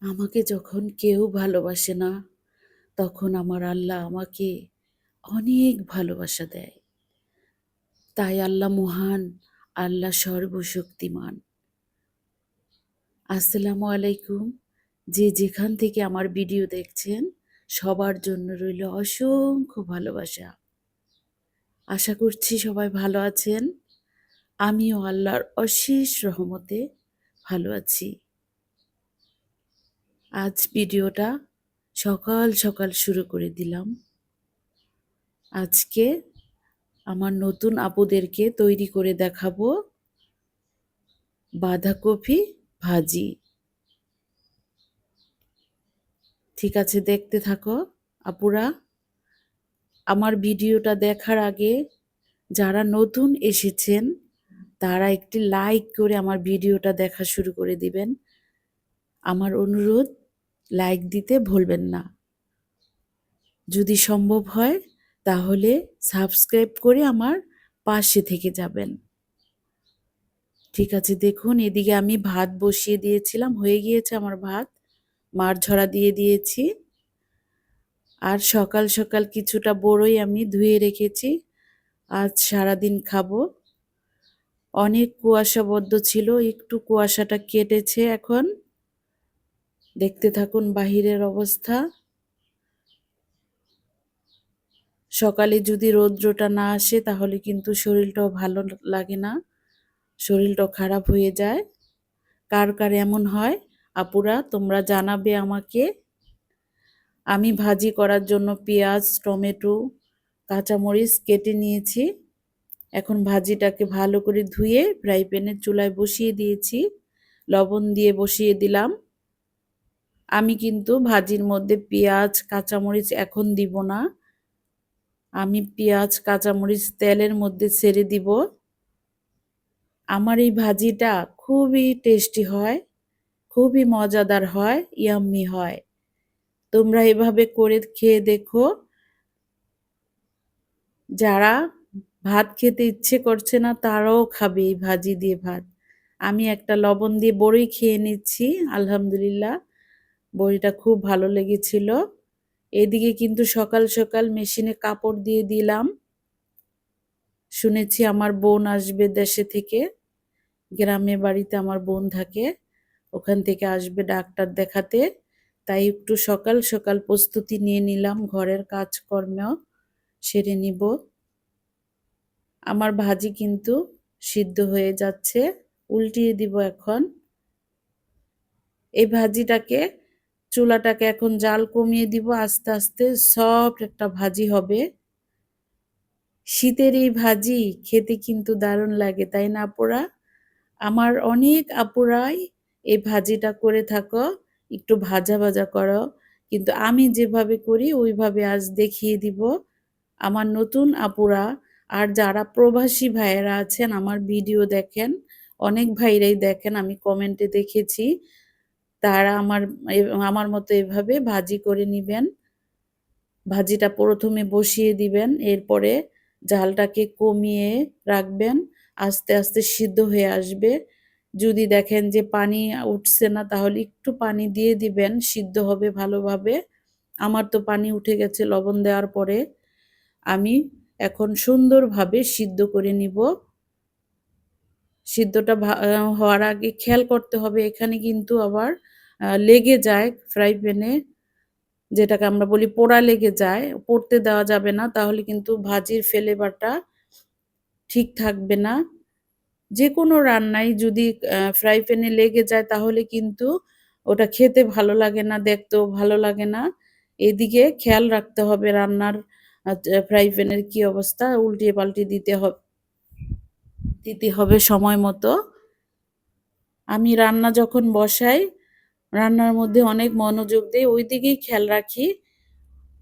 আমাকে যখন কেউ ভালোবাসে না, তখন আমার আল্লাহ আমাকে অনেক ভালোবাসা দেয়। তাই আল্লাহ মহান, আল্লাহ সর্বশক্তিমান। আসসালামু আলাইকুম। যে যেখান থেকে আমার ভিডিও দেখছেন, সবার জন্য রইল অসংখ্য ভালোবাসা। আশা করছি সবাই ভালো আছেন। আমিও আল্লাহর অশেষ রহমতে ভালো আছি। আজ ভিডিওটা সকাল সকাল শুরু করে দিলাম। আজকে আমার নতুন আপুদেরকে তৈরি করে দেখাবো বাঁধাকপি ভাজি। ঠিক আছে, দেখতে থাকো আপুরা। আমার ভিডিওটা দেখার আগে যারা নতুন এসেছেন তারা একটি লাইক করে আমার ভিডিওটা দেখা শুরু করে দিবেন। আমার অনুরোধ, লাইক দিতে ভুলবেন না। যদি সম্ভব হয় তাহলে সাবস্ক্রাইব করে আমার পাশে থেকে যাবেন। ঠিক আছে, দেখুন এদিকে আমি ভাত বসিয়ে দিয়েছিলাম, হয়ে গিয়েছে আমার ভাত। মার ঝরা দিয়ে দিয়েছি। আর সকাল সকাল কিছুটা বড়ই আমি ধুয়ে রেখেছি, আজ সারাদিন খাবো। অনেক কুয়াশাবদ্ধ ছিল, একটু কুয়াশাটা কেটেছে এখন। দেখতে থাকুন বাহিরের অবস্থা। সকালে যদি রৌদ্রটা না আসে তাহলে কিন্তু শরীরটাও ভালো লাগে না, শরীরটাও খারাপ হয়ে যায়। কার কার এমন হয় আপুরা, তোমরা জানাবে আমাকে। আমি ভাজি করার জন্য পেঁয়াজ, টমেটো, কাঁচামরিচ কেটে নিয়েছি। এখন ভাজিটাকে ভালো করে ধুয়ে ফ্রাই প্যানের চুলায় বসিয়ে দিয়েছি, লবণ দিয়ে বসিয়ে দিলাম। আমি কিন্তু ভাজির মধ্যে পেঁয়াজ, কাঁচামরিচ এখন দিব না। আমি পেঁয়াজ, কাঁচামরিচ তেলের মধ্যে ছেড়ে দিব। আমার এই ভাজিটা খুবই টেস্টি হয়, খুবই মজাদার হয়, ইয়াম্মি হয়। তোমরা এভাবে করে খেয়ে দেখো। যারা ভাত খেতে ইচ্ছে করছে না তারাও খাবে এই ভাজি দিয়ে ভাত। আমি একটা লবণ দিয়ে বড়ি খেয়ে নিচ্ছি, আলহামদুলিল্লাহ বড়িটা খুব ভালো লেগেছিল। এদিকে কিন্তু সকাল সকাল মেশিনে কাপড় দিয়ে দিলাম। শুনেছি আমার বোন আসবে দেশে থেকে, গ্রামে বাড়িতে আমার বোন থাকে, ওখান থেকে আসবে ডাক্তার দেখাতে। তাই একটু সকাল সকাল প্রস্তুতি নিয়ে নিলাম, ঘরের কাজকর্ম সেরে নিব। আমার ভাজি কিন্তু সিদ্ধ হয়ে যাচ্ছে, উল্টিয়ে দিব এখন। এই ভাজিটাকে, চুলাটাকে এখন জাল কমিয়ে দিব, আস্তে আস্তে সফট একটা ভাজি হবে। শীতের এই ভাজি খেতে কিন্তু দারুণ লাগে, তাই না আপুরা? আমার অনেক আপুরাই এই ভাজিটা করে থাকো, একটু ভাজা ভাজা করো, কিন্তু আমি যেভাবে করি ওইভাবে আজ দেখিয়ে দিব। আমার নতুন আপুরা আর যারা প্রবাসী ভাইয়েরা আছেন আমার ভিডিও দেখেন, অনেক ভাইরাই দেখেন, আমি কমেন্টে দেখেছি, তারা আমার মতো এভাবে ভাজি করে নিবেন। ভাজিটা প্রথমে বসিয়ে দিবেন, এরপরে জালটাকে কমিয়ে রাখবেন, আস্তে আস্তে সিদ্ধ হয়ে আসবে। যদি দেখেন যে পানি উঠছে না তাহলে একটু পানি দিয়ে দিবেন, সিদ্ধ হবে ভালোভাবে। আমার তো পানি উঠে গেছে লবণ দেওয়ার পরে। আমি এখন সুন্দরভাবে সিদ্ধ করে নিব। সিদ্ধটা হওয়ার আগে খেয়াল করতে হবে, এখানে কিন্তু আবার লেগে যায় ফ্রাই প্যানে, যেটাকে আমরা বলি পোড়া লেগে যায়, পড়তে দেওয়া যাবে না, তাহলে কিন্তু ভাজির ফ্লেভারটা ঠিক থাকবে না। যে কোনো রান্নায় যদি ফ্রাই প্যানে লেগে যায় তাহলে কিন্তু ওটা খেতে ভালো লাগে না, দেখতেও ভালো লাগে না। এদিকে খেয়াল রাখতে হবে রান্নার ফ্রাই প্যানের কি অবস্থা, উল্টিয়ে পাল্টে দিতে হবে সময় মতো। আমি রান্না যখন বসাই, রান্নার মধ্যে অনেক মনোযোগ দেই, ওই দিকেই খেয়াল রাখি।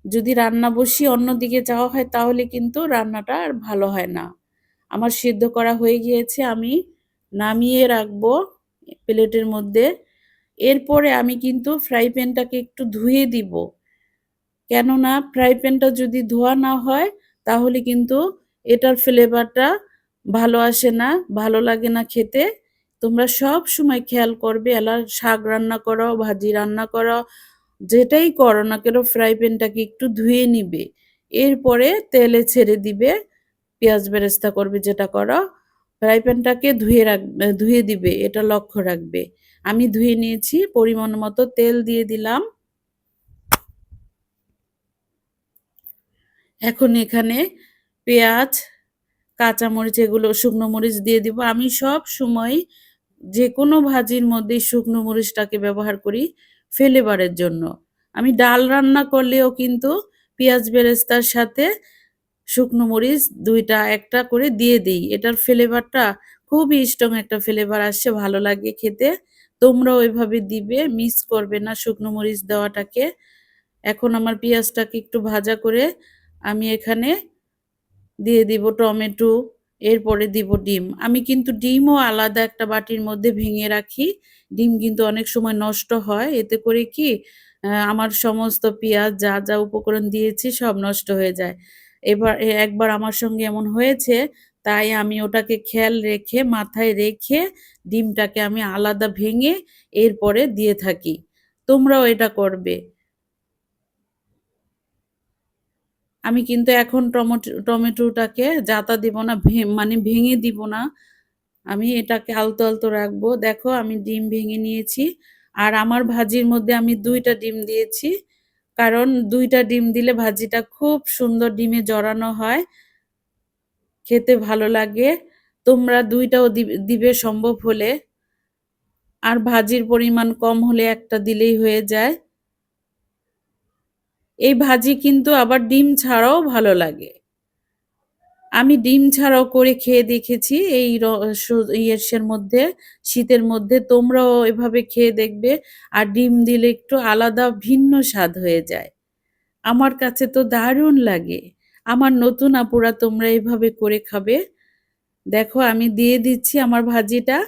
যদি রান্না বসিয়ে অন্যদিকে যাওয়া হয় তাহলে কিন্তু রান্নাটা আর ভালো হয় না। আমার সিদ্ধ করা হয়ে গিয়েছে, আমি নামিয়ে রাখবো প্লেটের মধ্যে। এরপরে আমি কিন্তু ফ্রাই প্যানটাকে একটু ধুয়ে দিব, কেননা ফ্রাই প্যানটা যদি ধোয়া না হয় তাহলে কিন্তু এটার ফ্লেভারটা ভালো আসে না, ভালো লাগে না খেতে। তোমরা সব সময় খেয়াল করবে শাক রান্না করো, ভাজি রান্না করো, যেটাই করো না কেন ফ্রাই প্যানটাকে একটু ধুয়ে নিবে। এরপরে তেলে ছেড়ে দিবে, পেঁয়াজ বেরেস্তা করবে যেটা করো। ফ্রাই প্যানটাকে ধুয়ে দিবে, এটা লক্ষ্য রাখবে। আমি ধুয়ে নিয়েছি, পরিমাণ মতো তেল দিয়ে দিলাম। এখন এখানে পেঁয়াজ, কাঁচামরিচ এগুলো শুকনো মরিচ দিয়ে দিব। আমি সব সময় যেকোনো ভাজির মধ্যেই শুকনো মরিচটাকে ব্যবহার করি ফ্লেভারের জন্য। আমি ডাল রান্না করলেও কিন্তু পেঁয়াজ বেরেস্তার সাথে শুকনো মরিচ ২ টা ১ টা করে দিয়ে দেই। এটার ফ্লেভারটা খুবই স্ট্রং একটা ফ্লেভার আসছে, ভালো লাগে খেতে। তোমরাও এভাবে দিবে, মিস করবে না শুকনো মরিচ দেওয়াটাকে। এখন আমার পেঁয়াজটাকে একটু ভাজা করে আমি এখানে দিয়ে দিব টমেটো, এরপরে দিব ডিম। আমি কিন্তু ডিমও আলাদা একটা বাটির মধ্যে ভেঙে রাখি। ডিম কিন্তু অনেক সময় নষ্ট হয়। এতে করে কি আমার সমস্ত পেঁয়াজ যা উপকরণ দিয়েছি সব নষ্ট হয়ে যায়। একবার আমার সঙ্গে এমন হয়েছে, তাই আমি ওটাকে খেয়াল রেখে মাথায় রেখে ডিমটাকে আমি আলাদা ভেঙে এরপরে দিয়ে থাকি। তোমরাও এটা করবে। আমি কিন্তু এখন টমেটোটাকে জাতা দিব না, মানে ভেঙে দিব না। আমি এটাকে আলতো, আলতো রাখবো। দেখো আমি ডিম ভেঙে নিয়েছি। আর আমার ভাজির মধ্যে আমি ২ টা ডিম দিয়েছি। কারণ ২ টা ডিম দিলে ভাজিটা খুব সুন্দর ডিমে জড়ানো হয়। খেতে ভালো লাগে। তোমরা ২ টাও দিবে সম্ভব হলে। আর ভাজির পরিমাণ কম হলে ১ টা দিলেই হয়ে যায়। এই ভাজি কিন্তু আবার ডিম ছাড়াও ভালো লাগে। আমি ডিম ছাড়াও করে খেয়ে দেখেছি এই র সু ইয়ের মধ্যে, শীতের মধ্যে। তোমরাও এভাবে খেয়ে দেখবে। আর ডিম দিলে একটু আলাদা ভিন্ন স্বাদ হয়ে যায়। আমার কাছে তো দারুণ লাগে। আমার নতুন আপুরা তোমরা এভাবে করে খাবে। দেখো আমি দিয়ে দিচ্ছি আমার ভাজিটা।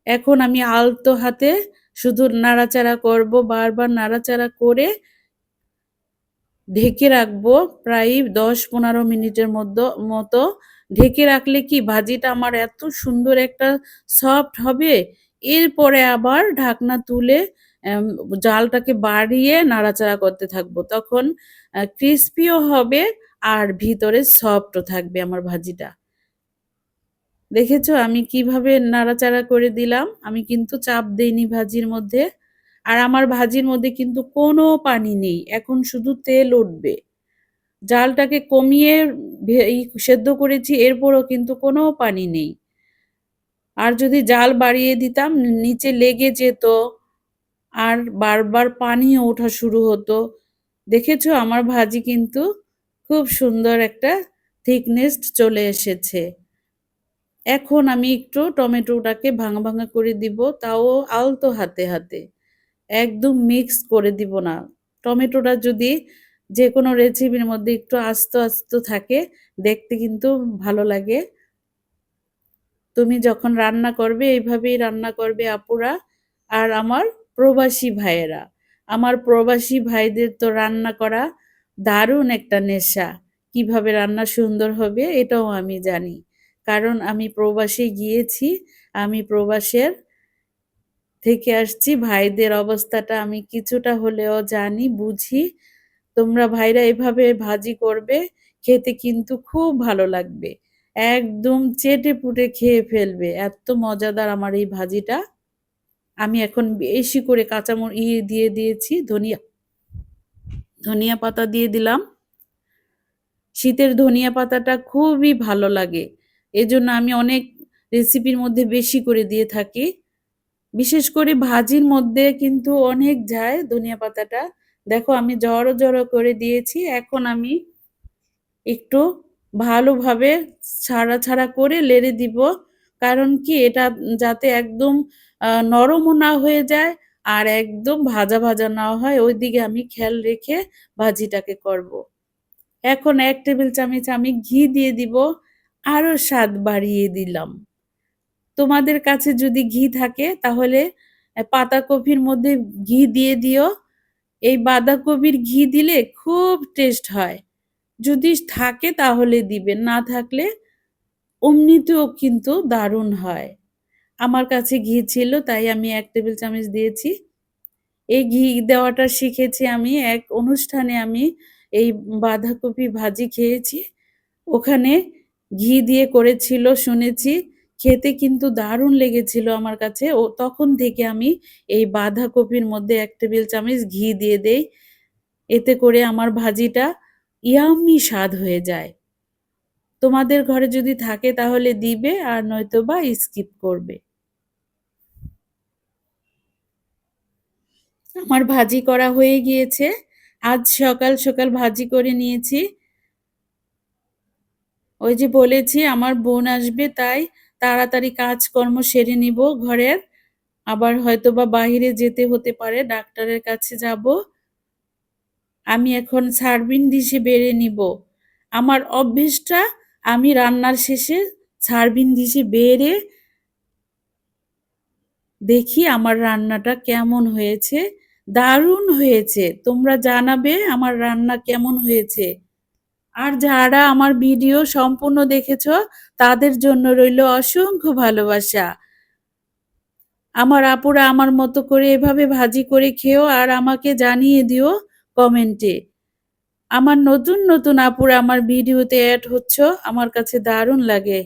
এখন আমি আলতো হাতে শুধু নাড়াচাড়া করব, বারবার নাড়াচাড়া করে ঢেকে রাখবো প্রায় ১০-১৫ মিনিটের মতো। ঢেকে রাখলে কি ভাজিটা আমার এত সুন্দর একটা সফট হবে। এরপরে আবার ঢাকনা তুলে এম জালটাকে বাড়িয়ে নাড়াচাড়া করতে থাকবো। তখন ক্রিসপিও হবে আর ভিতরে সফটও থাকবে আমার ভাজিটা। দেখেছো আমি কিভাবে নাড়াচাড়া করে দিলাম? আমি কিন্তু চাপ দেইনি ভাজির মধ্যে। আর আমার ভাজির মধ্যে কিন্তু কোনো পানি নেই। এখন শুধু তেল উঠবে। জালটাকে কমিয়ে সেদ্ধ করেছি, এরপরও কিন্তু কোনো পানি নেই। আর যদি জাল বাড়িয়ে দিতাম নিচে লেগে যেত আর বারবার পানিও ওঠা শুরু হতো। দেখেছো আমার ভাজি কিন্তু খুব সুন্দর একটা থিকনেস চলে এসেছে। এখন আমি একটু টমেটোটাকে ভাঙা, ভাঙা করে দিব, তাও আলতো হাতে, হাতে। একদম মিক্স করে দিব না। টমেটোটা যদি যেকোনো রেসিপির মধ্যে একটু আস্ত, আস্ত থাকে, দেখতে কিন্তু ভালো লাগে। তুমি যখন রান্না করবে এইভাবেই রান্না করবে আপুরা। আর আমার প্রবাসী ভাইয়েরা, আমার প্রবাসী ভাইদের তো রান্না করা দারুণ একটা নেশা। কিভাবে রান্না সুন্দর হবে এটাও আমি জানি। কারণ আমি প্রবাসে গিয়েছি, আমি প্রবাসের থেকে আসছি। ভাইদের অবস্থাটা আমি কিছুটা হলেও জানি, বুঝি। তোমরা ভাইরা এভাবে ভাজি করবে, খেতে কিন্তু খুব ভালো লাগবে। একদম চেটেপুটে খেয়ে ফেলবে। এত মজাদার আমার এই ভাজিটা। আমি এখন বেশি করে দিয়ে দিয়েছি, ধনিয়া পাতা দিয়ে দিলাম। শীতের ধনিয়া পাতাটা খুবই ভালো লাগে। এজন্য আমি অনেক রেসিপির মধ্যে বেশি করে দিয়ে থাকি। বিশেষ করে ভাজির মধ্যে কিন্তু অনেক যায় ধনিয়া পাতাটা। দেখো আমি জড়ো করে দিয়েছি। এখন আমি একটু ভালোভাবে ছাড়া করে লেড়ে দিব। কারণ কি এটা যাতে একদম নরমও না হয়ে যায় আর একদম ভাজা না হয়, ওইদিকে আমি খেয়াল রেখে ভাজিটাকে করব। এখন ১ টেবিল চামচ আমি ঘি দিয়ে দিব। আরো স্বাদ বাড়িয়ে দিলাম। তোমাদের কাছে যদি ঘি থাকে তাহলে পাতাকপির মধ্যে ঘি দিয়ে দিও। এই বাঁধাকপির ঘি দিলে খুব টেস্ট হয়। যদি থাকে তাহলে দিবেন, না থাকলে অমনিতেও কিন্তু দারুণ হয়। আমার কাছে ঘি ছিল তাই আমি ১ টেবিল চামচ দিয়েছি। এই ঘি দেওয়াটা শিখেছি আমি এক অনুষ্ঠানে আমি এই বাঁধাকপি ভাজি খেয়েছি। ওখানে ঘি দিয়ে করেছিল শুনেছি। খেতে কিন্তু দারুণ লেগেছিল আমার কাছে। তখন থেকে আমি এই বাঁধাকপির মধ্যে ১ টেবিল চামচ ঘি দিয়ে দেই। এতে করে আমার ভাজিটা ইয়াম্মি স্বাদ হয়ে যায়। তোমাদের ঘরে যদি থাকে তাহলে দিবে আর নয়তোবা স্কিপ করবে। আমার ভাজি করা হয়ে গিয়েছে। আজ সকাল, সকাল ভাজি করে নিয়েছি। ওই যে বলেছি আমার বোন আসবে তাই তাড়াতাড়ি কাজকর্ম সেরে নিব ঘরের। আবার হয়তোবা বাহিরে যেতে হতে পারে, ডাক্তারের কাছে যাব। আমি এখন সার্ভিং ডিশে বেড়ে নিব। আমার অভ্যেসটা আমি রান্নার শেষে সার্ভিং ডিশে বেড়ে দেখি আমার রান্নাটা কেমন হয়েছে। দারুণ হয়েছে। তোমরা জানাবে আমার রান্না কেমন হয়েছে। আর যারা আমার ভিডিও সম্পূর্ণ দেখেছ তাদের জন্য রইল অসংখ্য ভালোবাসা। আমার আপুরা আমার মতো করে এভাবে ভাজি করে খেও আর আমাকে জানিয়ে দিও কমেন্টে। আমার নতুন, নতুন আপুরা আমার ভিডিওতে এড হচ্ছ, আমার কাছে দারুণ লাগে।